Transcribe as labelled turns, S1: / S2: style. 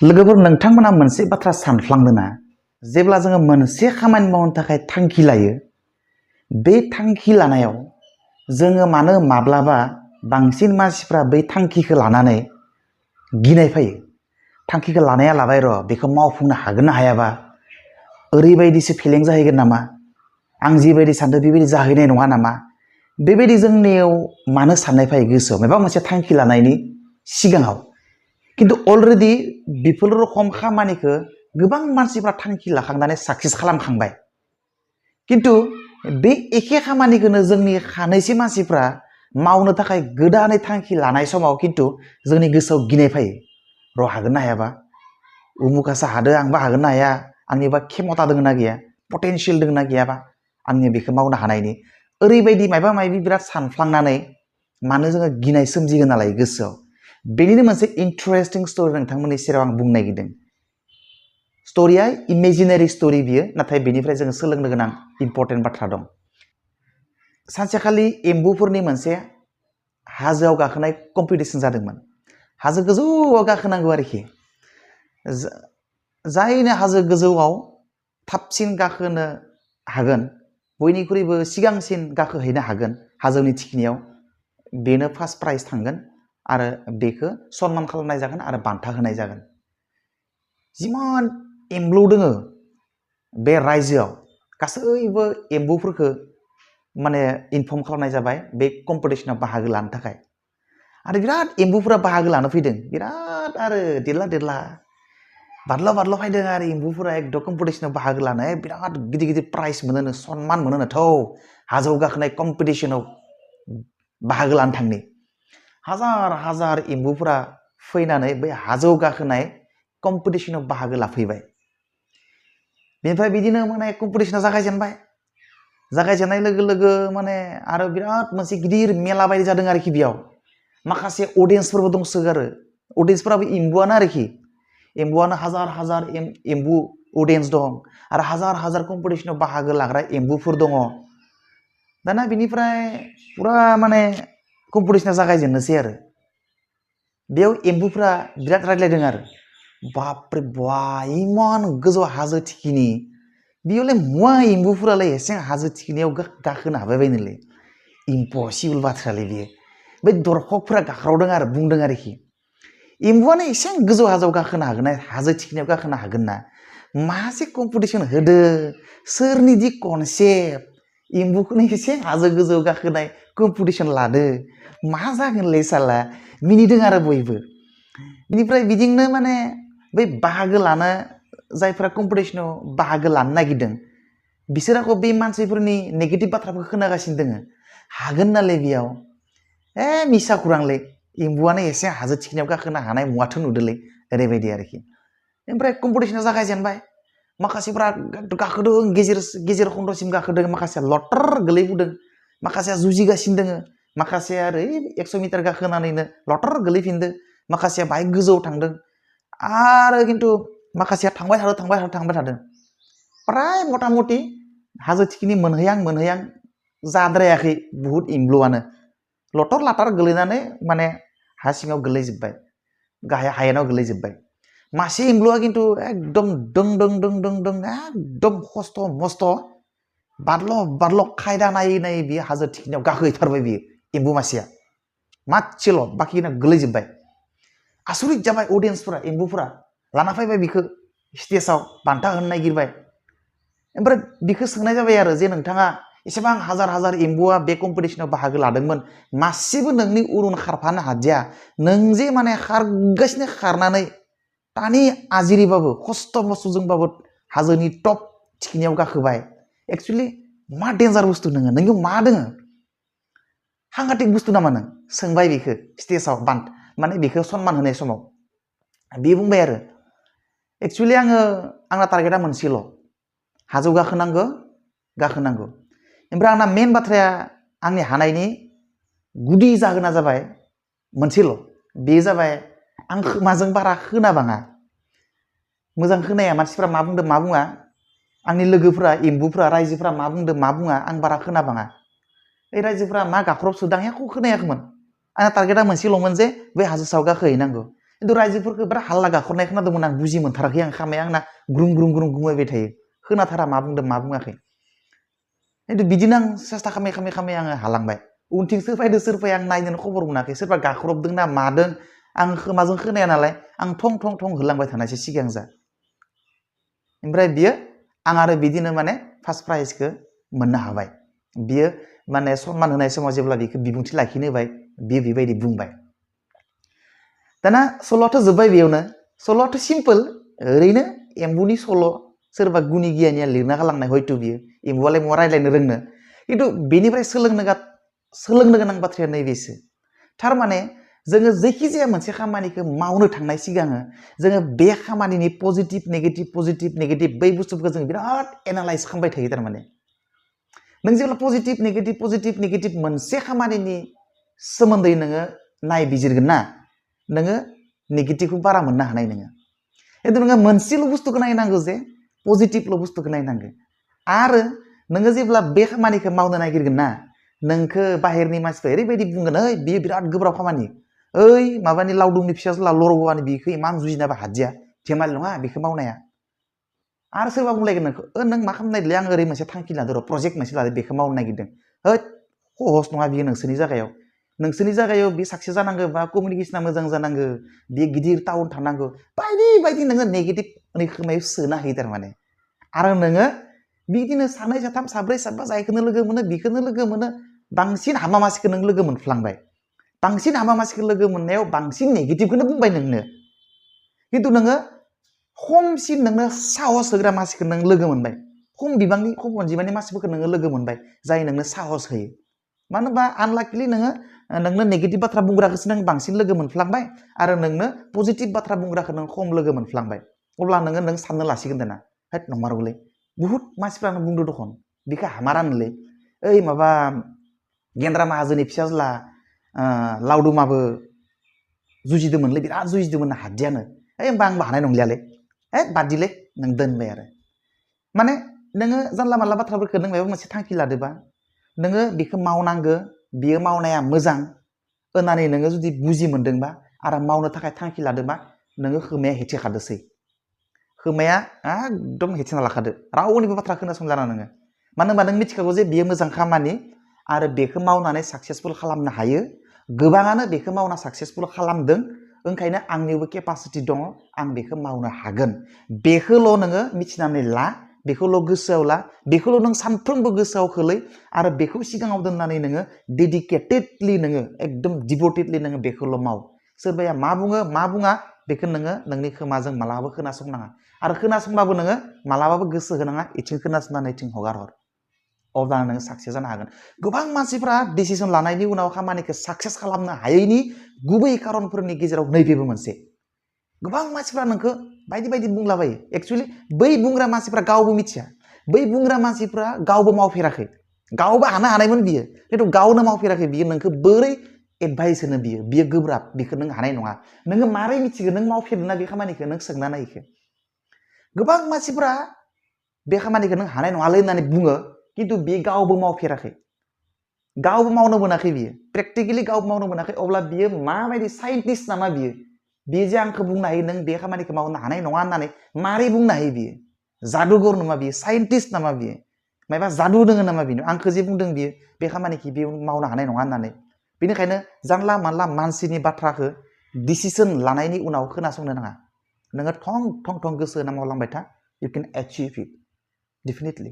S1: लोगोफोर नोंथांमोना मोनसे बाथ्रा सानफ्लांदोंना जेब्ला जोङो मोनसे खामानि मावनो थाखाय थांखि लायो बे थांखि लानायाव जोङो मानो माब्लाबा बांसिन मानसिफ्रा बै थांखिखौ लानानै गिनाय फैयो थांखिखौ लानाया लाबाय र' बेखौ मावफुंनो हागोन ना हायाबा ओरैबायदिसो फेलें जाहैगोन नामा आं जिबायदि सानदों बेबायदि जाहैनाय नङा नामा बेबायदि जोंनियाव मानो साननाय फैयो गोसोआव माबा मोनसे थांखि लानायनि सिगाङाव किन्तु अलरेडि बेफोर रखम खामानिखौ गोबां मानसिफ्रा थांखि लाखांनानै साक्सेस खालामखांबाय किन्तु बे एखे खामानिखौनो जोंनि खानैसो मानसिफ्रा मावनो थाखाय गोदानै थांखि लानाय समाव किन्तु जोंनि गोसोआव गिनाय फैयो र' हागोन ना हायाबा उमुखासो हादों आंबा हागोन ना हाया आंनिबा खेमता दङ ना गैया पटेनसियेल दङ ना गैयाबा आंनि बेखौ मावनो हानायनि ओरैबायदि माबा माबि बिराद सानफ्लांनानै मानो जोङो गिनाय सोमजिगोन नालाय गोसोआव बेनिनो मोनसे इन्टारेस्टिं स्टोरी नोंथांमोननि सेराव आं बुंनो नागिरदों स्टोरीया इमेजिनारि स्टोरी बियो नाथाय बेनिफ्राय जोङो सोलोंनो गोनां इम्पर्टेन्ट बाथ्रा दं सानसेखालि एम्बुफोरनि मोनसे हाजोआव गाखोनाय कम्पिटिशन जादोंमोन हाजो गोजौआव गाखोनांगौ आरोखि जायनो हाजो गोजौआव थाबसिन गाखोनो हागोन बयनिख्रुइबो सिगांसिन गाखोहैनो हागोन हाजोनि थिखिनियाव बेनो फार्स्ट प्राइज थांगोन आरो बेखौ सन्मान खालामनाय जागोन आरो बान्था होनाय जागोन जिमान एम्बु दोङो बे रायजोआव गासैबो एम्बुफोरखौ माने इनफर्म खालामनाय जाबाय बे कम्पिटिशनाव बाहागो लानो थाखाय आरो बिराद एम्बुफोरा बाहागो लानो फैदों बिराद आरो देरला देरला बादल' बादल' फैदों आरो एम्बुफोरा एकदम कम्पिटिशनाव बाहागो लानाय बिराद गिदिर गिदिर प्राइज मोनोनो सन्मान मोनोनो थौ हाजोआव गाखोनाय कम्पिटिशनाव बाहागो लानो थांनि हाजार हाजार एम्बुफोरा फैनानै बै हाजोआव गाखोनाय कम्पिटिशनाव बाहागो लाफैबाय बेनिफ्राय बिदिनो माने कम्पिटिशना जागायजेननाय लोगो लोगो माने आरो बिराद मोनसे गिदिर मेला बायदि जादों आरोखि बेयाव माखासे अडियन्सफोरबो दंसोगारो अडियन्सफोराबो एम्बुआनो आरोखि एम्बुआनो हाजार हाजार एम्बु अडियन्स दं आरो हाजार हाजार कम्पिटिशनाव बाहागो लाग्रा एम्बुफोर दङ दाना बिनिफ्राय पुरा माने कम्पिटिशना जागायजेननोसै आरो बेयाव एम्बुफ्रा बिराद रायज्लायदों आरो बापरे बा इमान गोजौ हाजो थिखिनि बेयावलाय मुवा एम्बुफोरालाय एसे हाजो थिखिनियाव गाखोनो हाबाय बायनोलै इम्पसिबल बाथ्रालै बेयो बै दर्शकफोरा गाख्रावदों आरो बुंदों आरोखि एम्बुआनो एसे गोजौ हाजोआव गाखोनो हागोन ना हाजो थिखिनियाव गाखोनो हागोन ना मासे कम्पिटिशन होदो सोरनि दि कनसेप्ट एम्बुखौनो एसे हाजो गोजौआव गाखोनाय कम्पिटिशन लादो मा जागोनलै साला मिनिदों आरो बयबो बिनिफ्राय बिदिनो माने बै बाहागो लानो जायफोरा कम्पिटिशनाव बाहागो लानो नागिरदों बिसोर आखौ बे मानसिफोरनि नेगेटिभ बाथ्राफोरखौ खोनागासिनो दोङो हागोन नालै बेयाव मिसा खुरांलै एम्बुआनो एसे हाजो थिखिनियाव गाखोनो हानाय मुवाथ' नुदोलै ओरैबायदि आरोखि ओमफ्राय कम्पिटिशना जागायजेनबाय माखासेफ्रा गाखोदों गेजेर खन्द'सिम गाखोदों माखासेया लटर गोलैबोदों माखासेया जुजिगासिनो दोङो माखासेया ओरै 100 मिटार गाखोनानैनो लटर गोलैफिनदों माखासेया बाहाय गोजौआव थांदों आरो खिन्थु माखासेया थांबाय थादों प्राय मथा मथि हाजो थिखिनि मोनहैयां जाद्रायाखै बुहुत एम्बुआनो लटर लाटार गोलैनानै माने हा सिङाव गोलैजोब्बाय गाहाय हायेनाव गोलैजोब्बाय मासे एम्बुआ खिन्थु एकदम दों एकदम खस्थ' मस्थ' बादल' खायदा नायै बियो हाजो थिखिनियाव गाखोहैथारबाय बियो एम्बु मासेया मासेल' बाखिना गोलैजोब्बाय आसरित जाबाय अडियन्सफोरा एम्बुफोरा लाना फैबाय बिखौ स्टेजाव बान्था होनो नागिरबाय ओमफ्राय बिखौ सोंनाय जाबाय आरो जे नोंथाङा एसेबां हाजार हाजार एम्बुआ बे कम्पिटिशनाव बाहागो लादोंमोन मासेबो नोंनि उरुन खारफानो हादिया नों जे माने खारगासिनो खारनानै दानि आजिरिबाबो खस्थ' मस्थ'जोंबाबो हाजोनि टप थिखिनियाव गाखोबाय एक्सुवेलि मा डेन्जार बुस्थु नोङो मा दोङो हांगाटिक बुस्थु नामा नों सोंबाय बेखौ स्टेजाव माने बेखौ सन्मान होनाय समाव बे बुंबाय आरो एक्सुवेलि आंना टारगेटआ मोनसेल' हाजोआव गाखोनांगौ ओमफ्राय आंना मेन बाथ्राया आंनि हानायनि गुदि जाहोना जाबाय मोनसेल' बे जाबाय आं खोमाजों बारा खोनाबाङा मोजां खोनाया मानसिफ्रा मा बुंदों मा बुङा आंनि लोगोफ्रा एम्बुफ्रा रायजोफ्रा मा बुंदों मा बुङा आं बारा खोनाबाङा ओइ रायजोफ्रा मा गाख्रब सोदां एख' खोनायाखैमोन आंना टारगेटआ मोनसेल'मोन जे बै हाजो सायाव गाखोहैनांगौ खिन्थु रायजोफोरखौ बिराद हाल्ला गाखरनाय खोनादोंमोन आं बुजि मोनथाराखै आं खामाया आंना ग्रुं ग्रुं ग्रुं गुमायबाय थायो खोनाथारा मा बुंदों मा बुङाखै खिन्थु बिदिनो आं सेस्था खालामै आङो हालांबाय उनथिं सोर फैदो सोर फैया आं नायनोनो खबर मोनाखै सोरबा गाख्रबदों ना मादों आं खोमाजों खोनाया नालाय आं थं थं थं होलांबाय थानायसै सिगां जा ओमफ्राय बियो आं आरो बिदिनो माने फार्स्ट प्राइजखौ मोननो हाबाय बियो माने सनमान होनाय समाव जेब्ला बिखौ बिबुंथि लाखिनो होबाय बियो बेबायदि बुंबाय दाना सल'आथ' जोब्बाय बेयावनो सल'आथ' सिम्पोल ओरैनो एम्बुनि सल' सोरबा गुनि गियानिया लिरना गालांनाय हयथ' बियो एम्बुआलाय मा रायज्लायनो रोंनो खिन्थु बेनिफ्राय सोलोंनो गोनां बाथ्राया नैबेसो थारमाने जोङो जायखिजाया मोनसे खामानिखौ मावनो थांनाय सिगाङो जोङो बे खामानिनि पजिटिभ नेगेटिभ बै बुस्थुफोरखौ जों बिराद एनालाइज खालामबाय थायो थारमाने नों जेब्ला पजिटिभ नेगेटिभ मोनसे खामानिनि सोमोन्दै नोङो नायबिजिरगोन ना नोङो नेगेटिभखौ बारा मोननो हानाय नङा खिन्थु नोङो मोनसेल' बुस्थुखौ नायनांगौ जे पजिटिभल' बुस्थुखौ नायनांगौ आरो नोङो जेब्ला बे खामानिखौ मावनो नागिरगोन ना नोंखौ बाहेरनि मानसिफ्रा ओरैबायदि बुंगोन ओइ बेयो बिराद गोब्राब खामानि ओइ माबानि लावदुमनि फिसाज्ला लरग'आनि बेखौ इमान जुजिनाबो हादिया धेमालि नङा बेखौ मावनाया आरो सोरबा बुंलायगोन नोंखौ नों मा खालामनो नागिरदोंलै आं ओरै मोनसे थांखि लादों र' प्रजेक्ट मोनसे लादों बेखौ मावनो नागिरदों होद सहस नङा बियो नोंसोरनि जायगायाव बे साक्सेस जानांगौ बा कमिउनिकेसना मोजां जानांगौ बे गिदिर टाउन थानांगौ बायदि नोङो नेगेटिभनि खोमायाव सोना होयो थारमाने आरो नोङो बिदिनो सानै साथाम साब्रै साबा जायखौनो लोगो मोनो बेखौनो लोगो मोनो बांसिन हामा मानसिखौ नों लोगो मोनफ्लांबाय बांसिन हामा मानसिखौ लोगो मोननायाव बांसिन नेगेटिभखौनो बुंबाय नोंनो खिन्थु नोङो खमसिन नोंनो साहस होग्रा मानसिखौ नों लोगो मोनबाय खम अनजिमानि मानसिफोरखौ नोङो लोगो मोनबाय जाय नोंनो साहस होयो मानो होनबा आनलाकिलि नोंनो नेगेटिभ बाथ्रा बुंग्राखौसो नों बांसिन लोगो मोनफ्लांबाय आरो नोंनो पजिटिभ बाथ्रा बुंग्राखौ नों खम लोगो मोनफ्लांबाय अब्ला नों साननो लासिगोन दाना हैद नंमारगौलै बुहुत मानसिफ्रानो बुंदो दखन बेखौ हामारानोलै ओइ माबा गेन्द्रा माहाजोननि फिसाज्ला लावदुमाबो जुजिदोंमोनलै बिराद जुजिदोंमोन हादियानो होमबा आंबो हानाय नंलियालै बाद दिलै नों दोनबाय आरो माने नोङो जानला मानला बाथ्राफोरखौ नों माबा मोनसे थांखि लादोबा नोङो बेखौ मावनांगौ बियो मावनाया मोजां होननानै नोङो जुदि बुजि मोनदोंबा आरो मावनो थाखाय थांखि लादोंबा नोङो खोमाया हेथेखादोसै खोमाया एकदम हेथेना लाखादो रावनिबो बाथ्रा खोनासंजाना नोङो मानो होनबा नों मिथिखागौ जे बियो मोजां खामानि आरो बेखौ मावनानै साक्सेसफुल खालामनो हायो गोबाङानो बेखौ मावना साक्सेसफुल खालामदों ओंखायनो आंनियावबो केपासिटि दङ आं बेखौ मावनो हागोन बेखौल' नोङो मिथिनानै ला बेखौल' गोसोआव ला बेखौल' नों सानफ्रोमबो गोसोआव खोलै आरो बेखौ सिगाङाव दोननानै नोङो डेडिकेटेडलि नोङो एकदम डिभटेडलि नोङो बेखौल' माव सोरबाया मा बुङो मा बुङा बेखौ नोङो नोंनि खोमाजों मालाबाबो खोनासंनाङा आरो खोनासंबाबो नोङो मालाबाबो गोसो होनाङा इथिं खोनासंनानै इथिं हगार हर अब्ला नोङो साक्सेस जानो हागोन गोबां मानसिफ्रा डिसिसन लानायनि उनाव खामानिखौ साक्सेस खालामनो हायैनि गुबै खारनफोरनि गेजेराव नैबेबो मोनसे गोबां मानसिफ्रा नोंखौ बायदि बुंलाबायो एक्सुवेलि बै बुंग्रा मानसिफ्रा गावबो मिथिया बै बुंग्रा मानसिफ्रा गावबो मावफेराखै गावबो हानो हानायमोन बियो खिन्थु गावनो मावफेराखै बियो नोंखौ बोरै एडभाइस होनो बियो गोब्राब बेखौ नों हानाय नङा नोङो मारै मिथिगोन नों मावफेरदोंना बे खामानिखौ नों सोंना नायखो गोबां मानसिफ्रा बे खामानिखौ नों हानाय नङालै होननानै बुङो खिन्थु बे गावबो मावफेराखै गावबो मावनो मोनाखै बियो प्रेक्टिकेलि गावबो मावनो मोनाखै अब्ला बियो माबायदि साइन्टिस्ट नामा बियो जे आंखौ बुंनो हायो नों बे खामानिखौ मावनो हानाय नङा होननानै मारै बुंनो हायो बियो जादुगर नामा बियो साइन्टिस्ट नामा बियो माबा जादु दोङो नामा बिनो आंखौ जे बुंदों बियो बे खामानिखौ बियो मावनो हानाय नङा होननानै बेनिखायनो जानला मानला मानसिनि बाथ्राखौ डिसिसन लानायनि उनाव खोनासंनो नाङा नोङो थं थं गोसो होना मावलांबाय था you can achieve it definitely